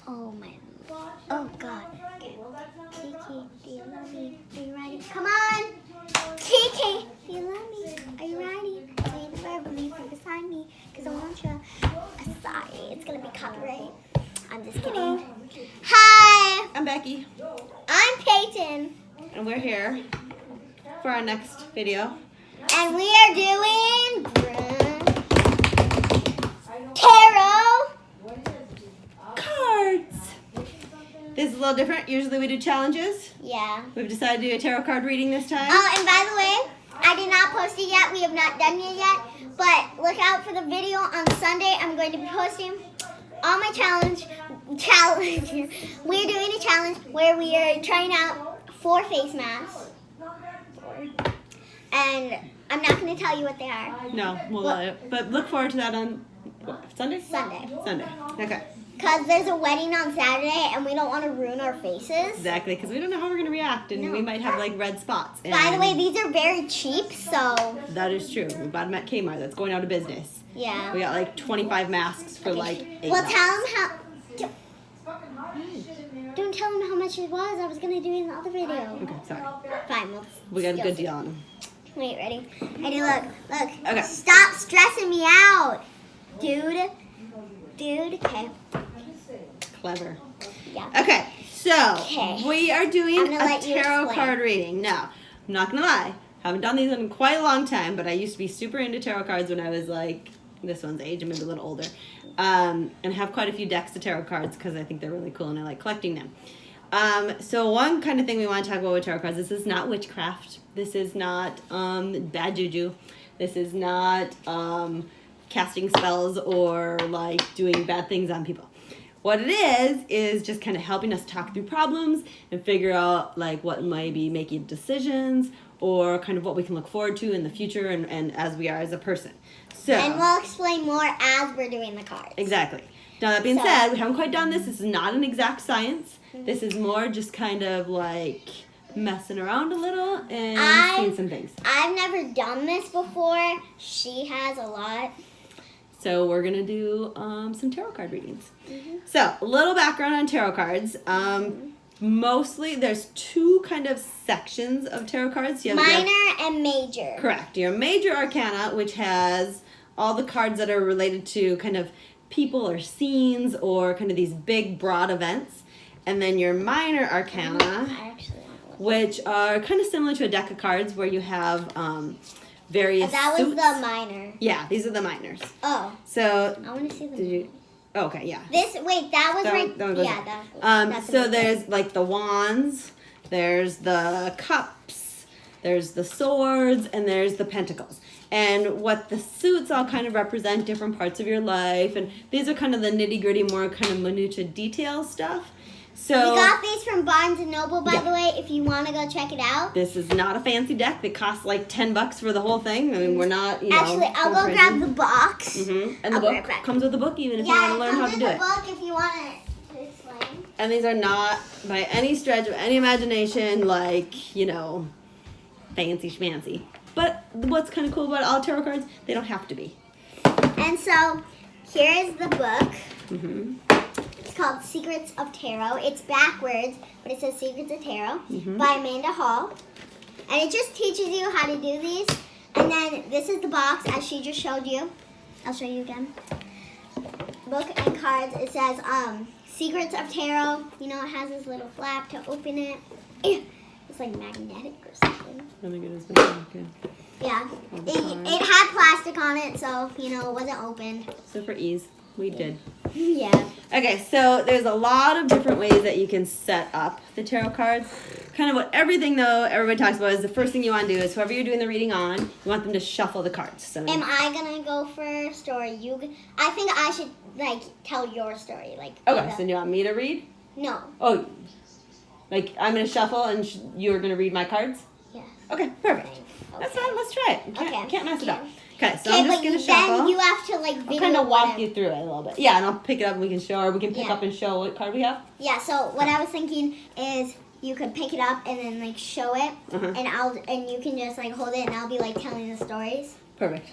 Oh my. Oh God. Okay. Kiki, do you love me? Are you ready? Come on. Kiki, do you love me? Are you ready? Say the verb and leave it beside me. Because I want you. Sorry, it's going to be copyright. I'm just kidding. Hi. I'm Becky. I'm Peyton. And we're here for our next video. And we are doing tarot cards. This is a little different. Usually we do challenges. Yeah. We've decided to do a tarot card reading this time. Oh, and by the way, I did not post it yet. We have not done it yet. But look out for the video on Sunday. I'm going to be posting all my challenge. We're doing a challenge where we are trying out 4 face masks. And I'm not going to tell you what they are. No, but look forward to that on what, Sunday? Sunday. Sunday. Okay. Because there's a wedding on Saturday and we don't want to ruin our faces. Exactly, because we don't know how we're going to react, and we might have like red spots. And by the way, these are very cheap, so. That is true. We bought them at Kmart. That's going out of business. Yeah. We got like 25 masks for like $8. Well, tell them how. Don't tell them how much it was. I was going to do it in the other video. Okay, sorry. Fine. We got a good deal on them. Wait, ready? Ready, look. Okay. Stop stressing me out. Dude, okay. Clever. Yeah. Okay, so we are doing a tarot explain. card reading. Now, I'm not going to lie. Haven't done these in quite a long time, but I used to be super into tarot cards when I was like this one's age and maybe a little older. And have quite a few decks of tarot cards because I think they're really cool and I like collecting them. So one kind of thing we want to talk about with tarot cards, this is not witchcraft. This is not bad juju. This is not casting spells or like doing bad things on people. What it is just kind of helping us talk through problems and figure out like what might be making decisions or kind of what we can look forward to in the future and as we are as a person. So, and we'll explain more as we're doing the cards. Exactly. Now that being said, we haven't quite done this. This is not an exact science. This is more just kind of like messing around a little and seeing some things. I've never done this before. She has a lot. So we're going to do some tarot card readings. So a little background on tarot cards. Mostly there's 2 kind of sections of tarot cards. You have Minor and major. Correct. Your major arcana, which has all the cards that are related to kind of people or scenes or kind of these big broad events. And then your minor arcana, which are kind of similar to a deck of cards where you have various That was suits. the minor. Yeah, these are the minors. Oh. So I want to see the did you? Oh, okay, yeah. That was right. That one goes that's so there's like the wands, there's the cups, there's the swords, and there's the pentacles. And what the suits all kind of represent different parts of your life, and these are kind of the nitty-gritty, more kind of minutia detail stuff. So we got these from Barnes & Noble, by the way, if you want to go check it out. This is not a fancy deck that costs like $10 for the whole thing. I mean, we're not, Actually, I'll go grab the box. And the book comes with the book even if you want to learn how to do it. Yeah, it comes with the book if you want to explain. And these are not, by any stretch of any imagination, like, fancy schmancy. But what's kind of cool about all tarot cards, they don't have to be. And so, here is the book. It's called Secrets of Tarot. It's backwards, but it says Secrets of Tarot by Amanda Hall. And it just teaches you how to do these. And then this is the box, as she just showed you. I'll show you again. Book and cards. It says Secrets of Tarot. You know, it has this little flap to open it. It's like magnetic or something. Oh my goodness. Okay. Yeah. It had plastic on it, so, it wasn't opened. So for ease, we did. Yeah. Okay, so there's a lot of different ways that you can set up the tarot cards. Kind of what everybody talks about is the first thing you want to do is whoever you're doing the reading on, you want them to shuffle the cards. So am I going to go first or you? I think I should, tell your story. Okay, so do you want me to read? No. Oh, I'm going to shuffle and you're going to read my cards? Yes. Okay, perfect. Okay. That's fine, let's try it. Can't mess it up. Okay, so I'm just going to but shuffle. then you have to, video I'll kind of walk you through it a little bit. Yeah, and I'll pick it up and we can show, or we can pick up and show what card we have. Yeah, so what I was thinking is you could pick it up and then, show it, and you can just, hold it, and I'll be, telling the stories. Perfect.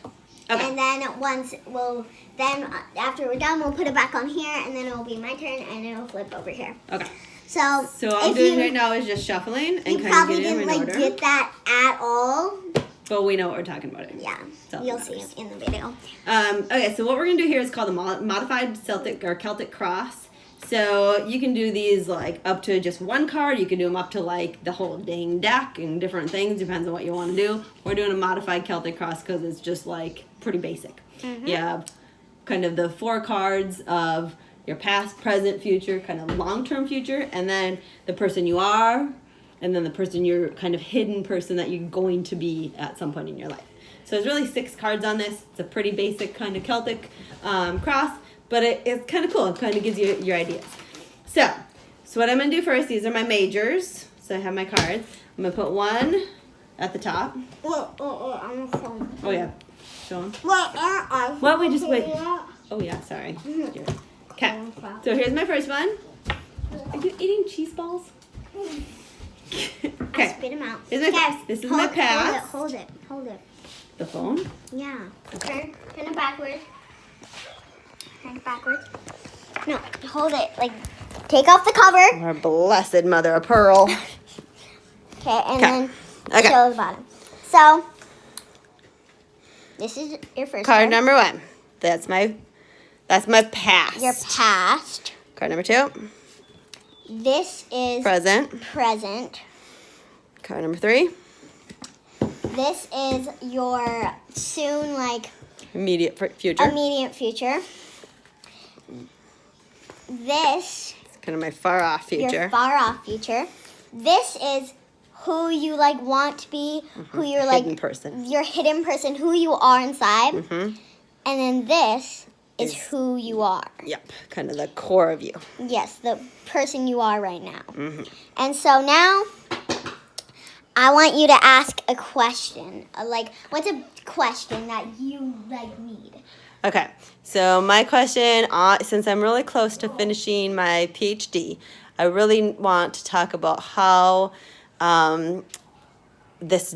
Okay. And then after we're done, we'll put it back on here, and then it'll be my turn, and it'll flip over here. Okay. So all I'm doing right now is just shuffling and you kind of probably getting them didn't in order. get that at all. But we know what we're talking about. Yeah, So you'll see in the video. Okay, so what we're going to do here is called a modified Celtic or Celtic cross. So you can do these like up to just one card. You can do them up to like the whole dang deck and different things. Depends on what you want to do. We're doing a modified Celtic cross because it's just like pretty basic. Mm-hmm. You have kind of the 4 cards of your past, present, future, kind of long-term future, and then the person you are, and then the person you're kind of hidden person that you're going to be at some point in your life. So there's really 6 cards on this. It's a pretty basic kind of Celtic cross, but it's kind of cool. It kind of gives you your ideas. So what I'm going to do first, these are my majors. So I have my cards. I'm going to put one at the top. I'm phone. Oh, yeah. Show them. Well, Well, we just wait. Oh, yeah, sorry. Here. Okay. So here's my first one. Are you eating cheese balls? I Okay. spit them out. Here's my, this is my past. Hold it. The phone? Yeah. Turn it backwards. Turn it backwards. No, hold it. Like, take off the cover. Our blessed mother of pearl. Okay, and Okay. then show the bottom. So, this is your first Card one. number 1. That's my past. Your past. Card number 2. This is Present. present. Card number 3. This is your soon, like, Immediate future. immediate future. This, It's kind of my far off future. your far off future. This is who you, like, want to be, who you're, like, Hidden person. your hidden person, who you are inside. Mm-hmm. And then this is who you are. Yep. Kind of the core of you. Yes, the person you are right now. Mm-hmm. And so now, I want you to ask a question. Like, what's a question that you, like, need? Okay. So my question, since I'm really close to finishing my PhD, I really want to talk about how this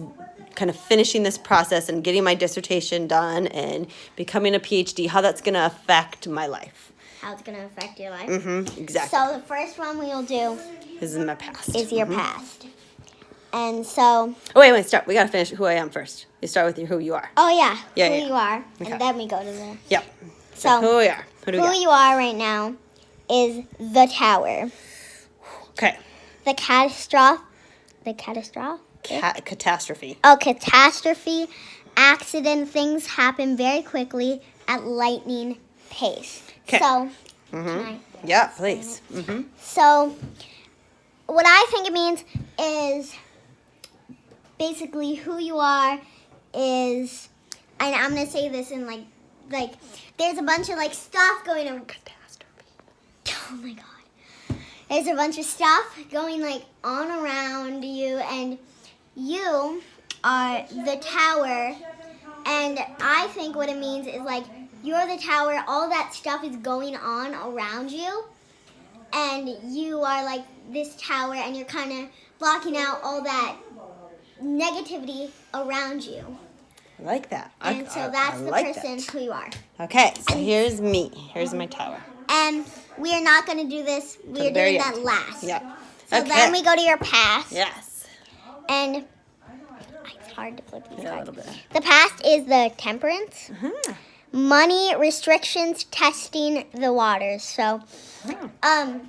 kind of finishing this process and getting my dissertation done and becoming a PhD, how that's going to affect my life. How it's going to affect your life. Mm-hmm. Exactly. So the first one we'll do This is my past. is your past. And so, Oh, wait, start. We got to finish who I am first. You start with who you are. oh yeah, Yeah, who yeah. you are. Okay. And then we go to the... Yep. So, who we are. Who do we who got? you are right now is the tower. Okay. The catastrophe. The catastrophe? Catastrophe. Oh, catastrophe, accident, things happen very quickly at lightning pace. 'Kay. So, Mm-hmm. can I- Yeah, please. Mm-hmm. so what I think it means is basically who you are is, and I'm gonna say this in like there's a bunch of like stuff going on. Catastrophe. Oh my god. There's a bunch of stuff going like on around you, and you are the tower, and I think what it means is like you're the tower, all that stuff is going on around you, and you are like this tower, and you're kind of blocking out all that negativity around you. I like that. And so that's I the like person that. who you are. Okay, so here's me. Here's my tower. And we are not going to do this. the We're very doing that end. last. Yep. So Okay. then we go to your past. Yes. And it's hard to flip these Yeah, a cards. little bit. The past is the temperance, Uh-huh. money, restrictions, testing the waters. So, Oh.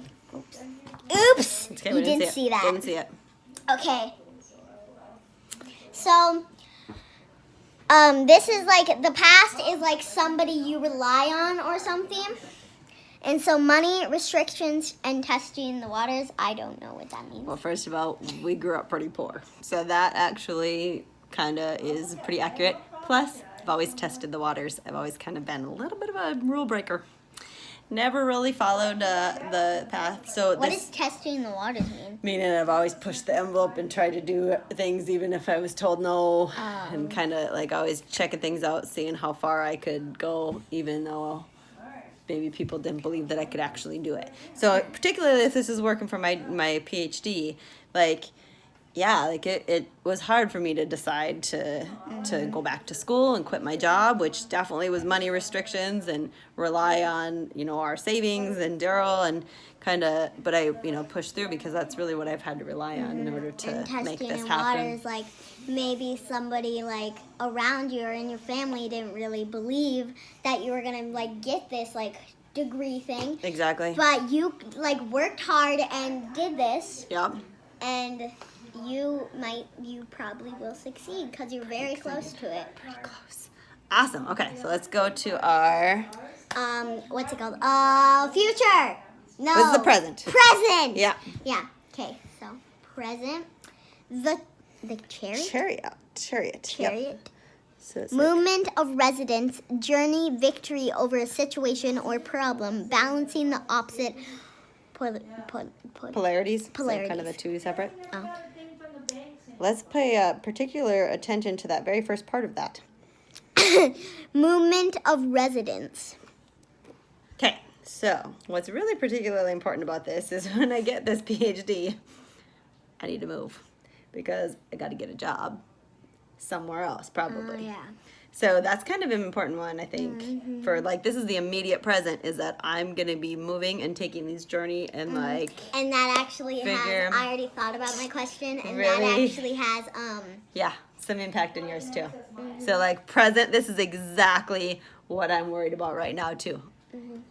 oops, Okay, you we didn't see that. Didn't see it. Okay. So, this is like, the past is like somebody you rely on or something. And so money, restrictions, and testing the waters, I don't know what that means. Well, first of all, we grew up pretty poor. So that actually kind of is pretty accurate. Plus, I've always tested the waters. I've always kind of been a little bit of a rule breaker. Never really followed the path. So What this does testing the waters mean? meaning I've always pushed the envelope and tried to do things even if I was told no. And kind of like always checking things out, seeing how far I could go, even though maybe people didn't believe that I could actually do it. So particularly if this is working for my PhD, like yeah, like it was hard for me to decide to go back to school and quit my job, which definitely was money restrictions, and rely on, our savings and Daryl, and but I, pushed through, because that's really what I've had to rely on in order to And make testing this in happen. waters, like maybe somebody like around you or in your family didn't really believe that you were gonna like get this like degree thing. Exactly. But you like worked hard and did this. Yep. And you probably will succeed because you're very close to it. Pretty close. Awesome. Okay, so let's go to our... What's it called? Future. No. What's the present? Present. Yeah. Yeah. Okay, so present. The chariot. Chariot. Chariot. Yep. So it's Movement of residents, journey, victory over a situation or problem, balancing the opposite polarities. Polarities. So kind of the two separate. Oh. Let's pay particular attention to that very first part of that. Movement of residents. Okay, so what's really particularly important about this is when I get this PhD, I need to move, because I got to get a job somewhere else, probably. Oh, yeah. So that's kind of an important one, I think, for like, this is the immediate present, is that I'm going to be moving and taking this journey and like... And that actually figure- has, I already thought about my question, and Really? that actually has, Yeah, some impact in yours too. So like present, this is exactly what I'm worried about right now too.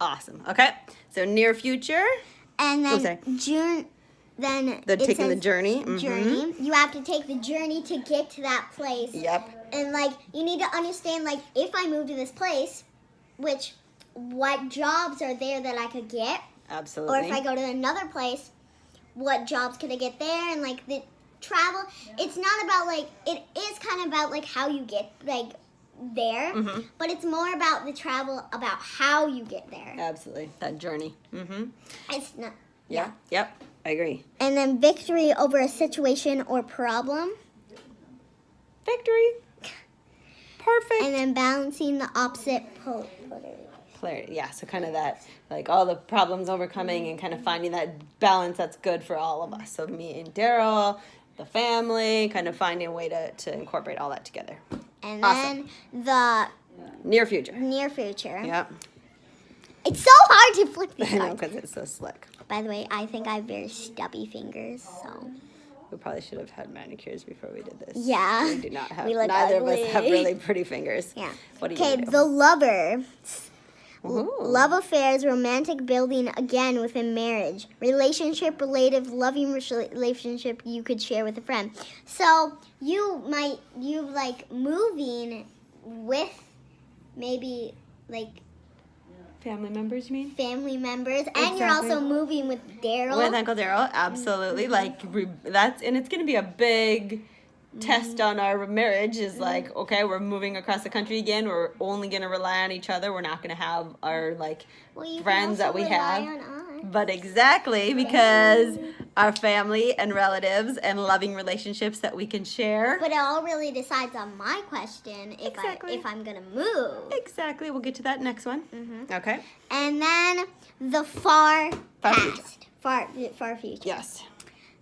Awesome. Okay, so near future. and Oh, then sorry. June, then it Taking the says journey. journey. You have to take the journey to get to that place. Yep. And like, you need to understand, like, if I move to this place, what jobs are there that I could get? Absolutely. Or if I go to another place, what jobs could I get there? And like the travel, it's not about like, it is kind of about like how you get like there, but it's more about the travel, about how you get there. Absolutely. That journey. Mm-hmm. It's not. Yeah. Yep. I agree. And then victory over a situation or problem. Victory. Perfect. And then balancing the opposite Clarity. Yeah. So kind of that, like all the problems overcoming and kind of finding that balance that's good for all of us. So me and Daryl, the family, kind of finding a way to incorporate all that together. And Awesome. then the Near future. near future. Yep. It's so hard to flip these I know, cards. because it's so slick. By the way, I think I have very stubby fingers, so. We probably should have had manicures before we did this. Yeah. We do not have. We look Neither of us ugly. have really pretty fingers. Yeah. What do you Okay, do? the lover. Ooh. Love affairs, romantic building again within marriage. Relationship, relative, loving relationship you could share with a friend. So you like moving with maybe like Family members, you mean? family members, and you're Exactly. also moving with Daryl. With Uncle Daryl, absolutely. Like that's, and it's going to be a big test on our marriage. Is like, okay, we're moving across the country again. We're only going to rely on each other. We're not going to have our like Well, you can friends that also we rely have. on us. But exactly, because our family and relatives and loving relationships that we can share. But it all really decides on my question Exactly. if I'm gonna move. Exactly. We'll get to that next one. Okay. And then the far past, far future. Yes.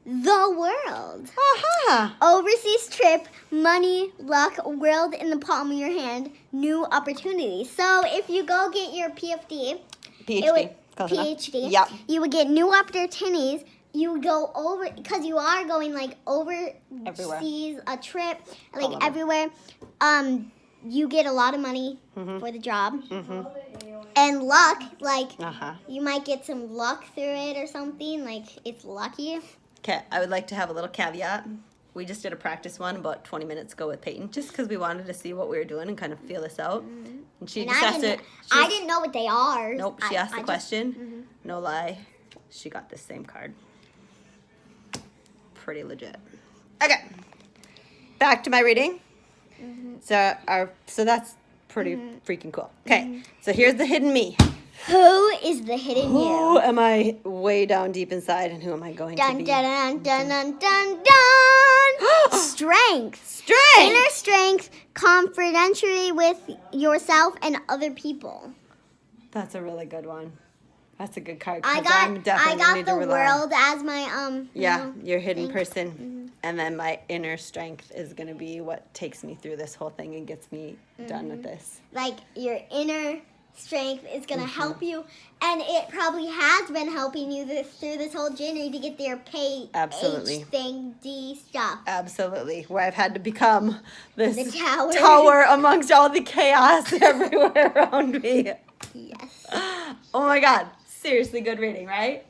The world. Aha. Overseas trip, money, luck, world in the palm of your hand, new opportunities. So if you go get your PhD, Close enough. PhD, Yep. you would get new opportunities. You would go over, because you are going like overseas, a trip, like over. everywhere. You get a lot of money for the job. And luck, like Uh-huh. you might get some luck through it or something, like it's lucky. Okay, I would like to have a little caveat. We just did a practice one about 20 minutes ago with Peyton, just because we wanted to see what we were doing and kind of feel this out. And she And just I asked didn't, it. I didn't know what they are. Nope, she asked the just- question. No lie, she got this same card. Pretty legit. Okay, back to my reading. So that's pretty freaking cool. Okay, so here's the hidden me. Who is the hidden Who you? am I way down deep inside, and who am I going to Dun be? dun dun dun dun dun dun. Strength. Strength. Inner strength, confidentially with yourself and other people. That's a really good one. That's a good card. I 'cause I'm got definitely gonna need to the rely. world as my Yeah, your hidden person. And then my inner strength is going to be what takes me through this whole thing and gets me done with this. Like your inner strength is going to help you. And it probably has been helping you through this whole journey to get their Absolutely. H thing, D stuff. Absolutely. Where I've had to become this The tower. tower amongst all the chaos everywhere around me. Yes. Oh my God. Seriously good reading, right?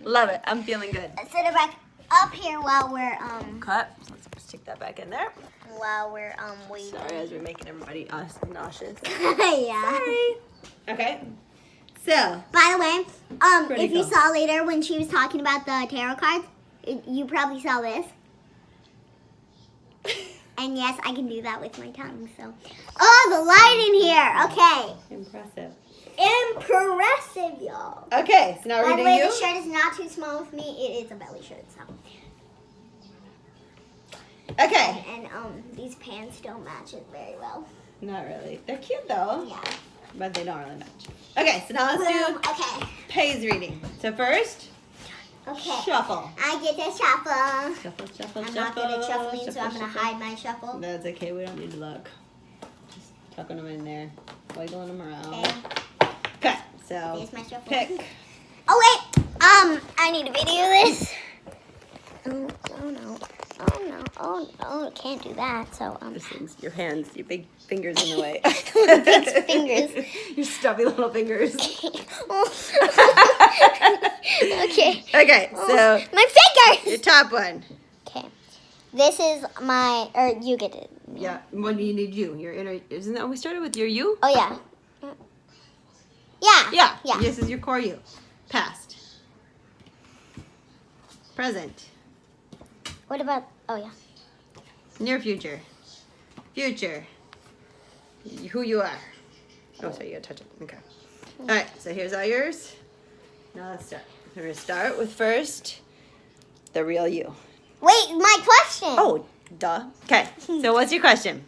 Love it. I'm feeling good. Let's set it back up here while we're Cut. So let's stick that back in there. waiting. Sorry, as we're making everybody nauseous. Yeah. Sorry. Okay. So. By the way, Pretty if you cool. saw later when she was talking about the tarot cards, you probably saw this. And yes, I can do that with my tongue. So, oh, the light in here. Okay. Impressive. Impressive, y'all. Okay, so now By we're the doing way, you. the shirt is not too small with me. It is a belly shirt, so. Okay. And these pants don't match it very well. Not really. They're cute though. Yeah. But they don't really match. Okay, so now let's do Okay. Pai's reading. So first, Okay. shuffle. I get to shuffle. Shuffle, shuffle, I'm shuffle. not good at shuffling, so shuffle, I'm gonna shuffle. hide my shuffle. That's okay. We don't need to look. Just tucking them in there, wiggling them around. Okay. Okay. So There's my shuffle. pick. Oh wait. I need to video this. Oh no. Oh no. Oh no. Can't do that. So This thing's your hands, your big fingers in the way. Big fingers. Your stubby little fingers. Okay. Okay, so My your fingers. top one. Okay. This is my. Or you get it. Yeah. What do you need? Your inner. Isn't that we started with your you? Oh yeah. Yeah. Yeah. Yeah. This is your core you. Past. Present. What about? Oh yeah. Near future. Future. Who you are. Oh, sorry, you gotta touch it. Okay. All right, so here's all yours. Now let's start. We're gonna start with first the real you. Wait, my question. Oh, duh. Okay, so what's your question?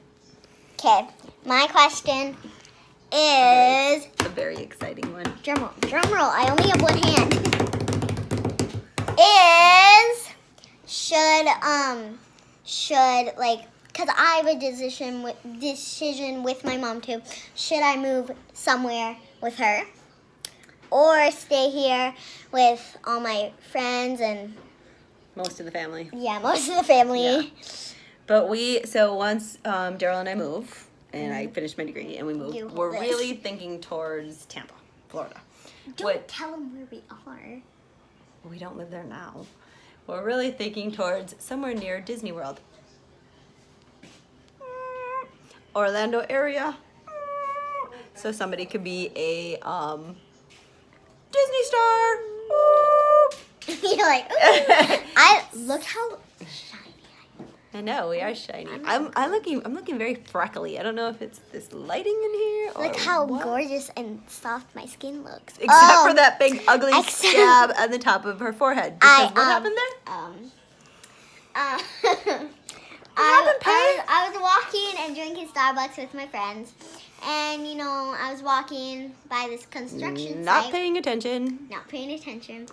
Okay. My question is. A very exciting one. Drum roll. Drum roll. I only have one hand. Is should like, cause I have a decision with my mom too. Should I move somewhere with her, or stay here with all my friends and Most of the family. most of the family? Yeah. But once Daryl and I move, and I finish my degree and we move, You hold we're this. really thinking towards Tampa, Florida. Don't tell them where we are. We don't live there now. We're really thinking towards somewhere near Disney World. Orlando area. So somebody could be a Disney star. Woo! You're like, ooh. I look how shiny I am. I know, we are shiny. I'm looking very freckly. I don't know if it's this lighting in here or Look how what. gorgeous and soft my skin looks. Except for that big ugly except- scab at the top of her forehead. Because what happened there? happened, Paige? I was walking and drinking Starbucks with my friends. And, I was walking by this construction Not site. paying attention. Not paying attention.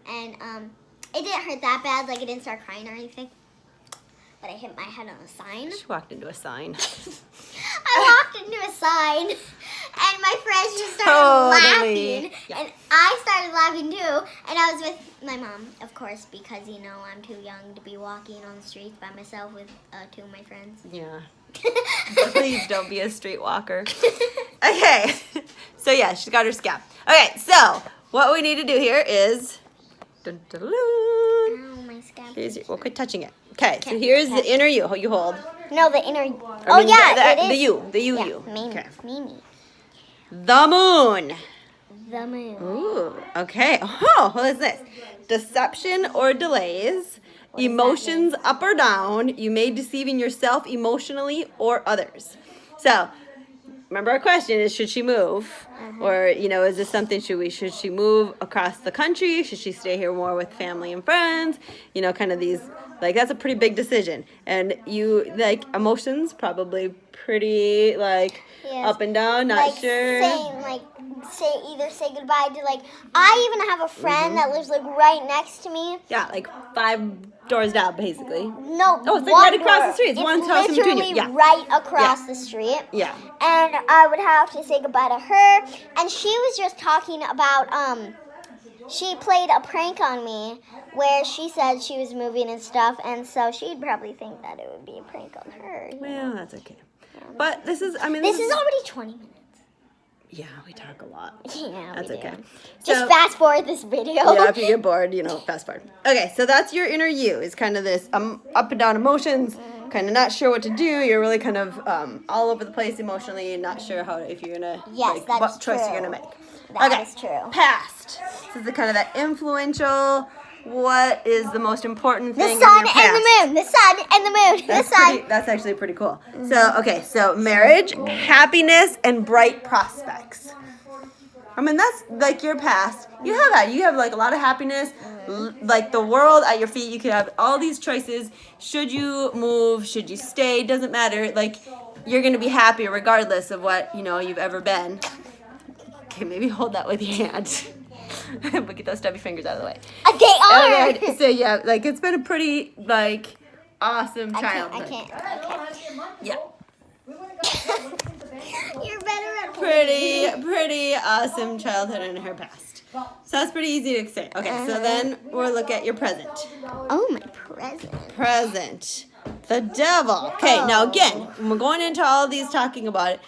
And it didn't hurt that bad. Like, I didn't start crying or anything. But I hit my head on a sign. She walked into a sign. I walked into a sign, and my friends just started Totally. laughing, Yeah. and I started laughing too. And I was with my mom, of course, because I'm too young to be walking on the streets by myself with two of my friends. Yeah. Please don't be a streetwalker. Okay. So yeah, she's got her scab. Okay, so what we need to do here is. Dun, dun, dun, dun. Oh, my scab. Well, quit touching it. Okay, so here's the inner you. You hold. No, the inner. I Oh mean, yeah, it is. The you. Yeah, You. me, Okay. me. The moon. The moon. Ooh, okay. Oh, what is this? Deception or delays, emotions up or down, you may deceiving yourself emotionally or others. So, remember our question is, should she move? Or, is this something, should she move across the country? Should she stay here more with family and friends? Kind of these, that's a pretty big decision. And emotions probably pretty like Yes. up and down, not sure. Either say goodbye to like. I even have a friend that lives like right next to me. Yeah, like 5 doors down, basically. No, Oh, it's like right across the street. It's one house in between you. literally Yeah. right across the street. Yeah. And I would have to say goodbye to her. And she was just talking about she played a prank on me where she said she was moving and stuff, and so she'd probably think that it would be a prank on her. Well, that's okay. But this is, This is already 20 minutes. Yeah, we talk a lot. Yeah, That's we do. okay. Just So- fast forward this video. Yeah, if you get bored, fast forward. Okay, so that's your inner you. Is kind of this up and down emotions, kind of not sure what to do. You're really kind of all over the place emotionally, and not sure if you're gonna Yes, that what is choice true. you're gonna make. That is true. Past. This is the kind of that influential. What is the most important The thing sun in your past? and the moon. The sun and the moon. That's the sun. that's actually pretty cool. So, okay, so marriage, happiness, and bright prospects. I mean, that's like your past. You have that. You have like a lot of happiness, like the world at your feet. You could have all these choices. Should you move? Should you stay? Doesn't matter. Like, you're going to be happy regardless of what, you've ever been. Okay, maybe hold that with your hand. But get those stubby fingers out of the way. They are. Okay, so yeah, like it's been a pretty like awesome I childhood. can't. Okay. Yeah. You're better at Pretty awesome childhood in her past. So that's pretty easy to say. Okay, so then we'll look at your present. Oh, my present. Present. The devil. Okay, now again, when we're going into all of these talking about it,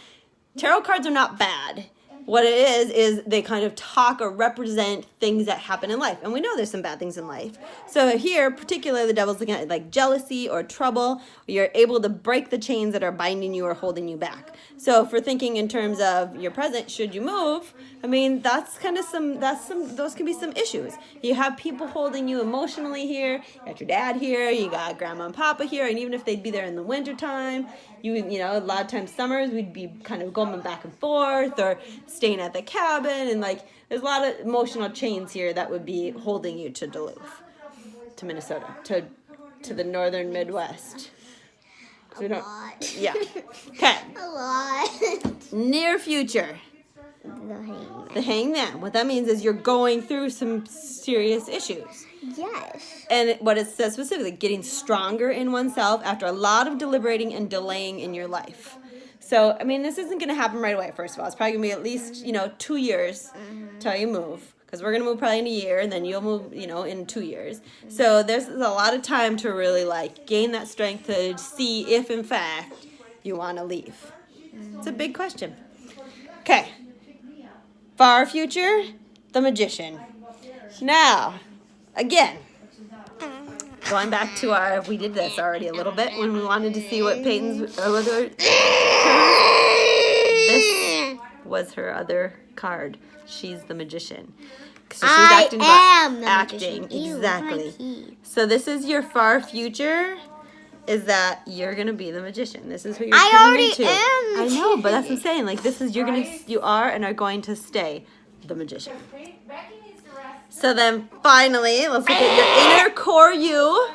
tarot cards are not bad. What it is they kind of talk or represent things that happen in life. And we know there's some bad things in life. So here, particularly the devil's looking at like jealousy or trouble. You're able to break the chains that are binding you or holding you back. So if we're thinking in terms of your present, should you move? I mean, that's kind of those can be some issues. You have people holding you emotionally here. You got your dad here. You got grandma and papa here. And even if they'd be there in the wintertime, a lot of times summers we'd be kind of going back and forth or staying at the cabin, and like there's a lot of emotional chains here that would be holding you to Duluth, to Minnesota, to the northern Midwest. A lot. Yeah. Okay. A lot. Near future. The hangman. The hangman. What that means is you're going through some serious issues. Yes. And what it says specifically, getting stronger in oneself after a lot of deliberating and delaying in your life. So, I mean, this isn't going to happen right away, first of all. It's probably going to be at least, 2 years till you move. Because we're going to move probably in a year, and then you'll move, in 2 years. So there's a lot of time to really, gain that strength to see if, in fact, you want to leave. It's a big question. Okay. Far future, the magician. Now, again, going back to we did this already a little bit when we wanted to see what Peyton's other. This was her other card. She's the magician. So she's acting magician. Ew, exactly. my key. So this is your far future. Is that you're gonna be the magician? This is who you're I turning already into. am the I know, but that's what I'm saying. Like this is you are and are going to stay the magician. So then finally, let's look at your inner core you.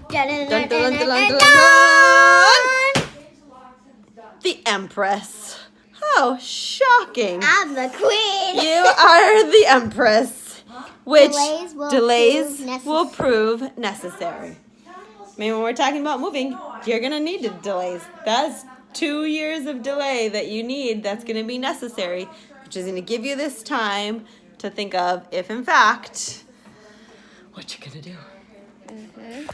Dun, dun, dun, dun, dun, dun. The Empress. Oh, shocking. I'm the queen. You are the Empress, which Delays will prove necessary. I mean, when we're talking about moving, you're going to need delays. That's 2 years of delay that you need that's going to be necessary, which is going to give you this time to think of if, in fact, what you're going to do.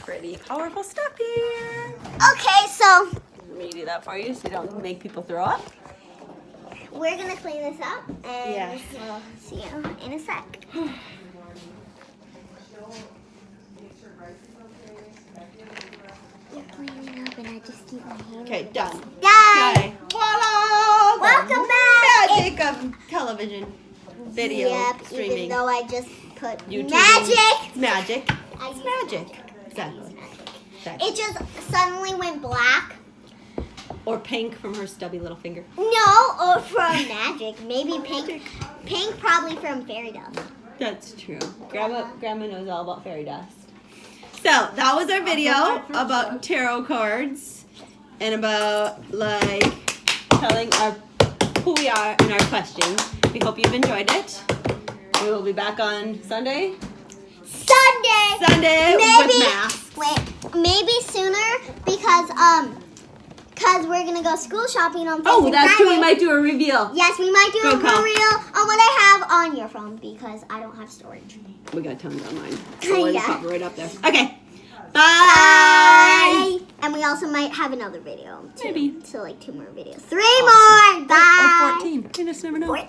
Pretty powerful stuff here. Okay, so Let me do that for you so you don't make people throw up. we're going to clean this up, and Yes. we'll see you in a sec. You're cleaning up, and I just keep my hand. Okay, done. Done. Okay. Voila! Welcome The back. Magic of television, video, Yep, streaming. even though I just put YouTube. magic. Magic. I It's used magic. Exactly. Exactly. It just suddenly went black. Or pink from her stubby little finger. No, or from magic. Maybe pink. Pink probably from fairy dust. That's true. Grandma knows all about fairy dust. So that was our video about tarot cards. and about like telling who we are and our questions. We hope you've enjoyed it. We will be back on Sunday. Sunday with math. Wait, maybe sooner because we're gonna go school shopping on Thursday. Oh, that's true. We Friday. might do a reveal. Yes, we might do Go a call. reel on what I have on your phone because I don't have storage. We got tons on mine. So we'll just Yeah. pop it right up there. Okay. Bye. Bye. And we also might have another video. Too. Maybe. So like 2 more videos. 3 more. Bye. Or 14. You just never know. 14.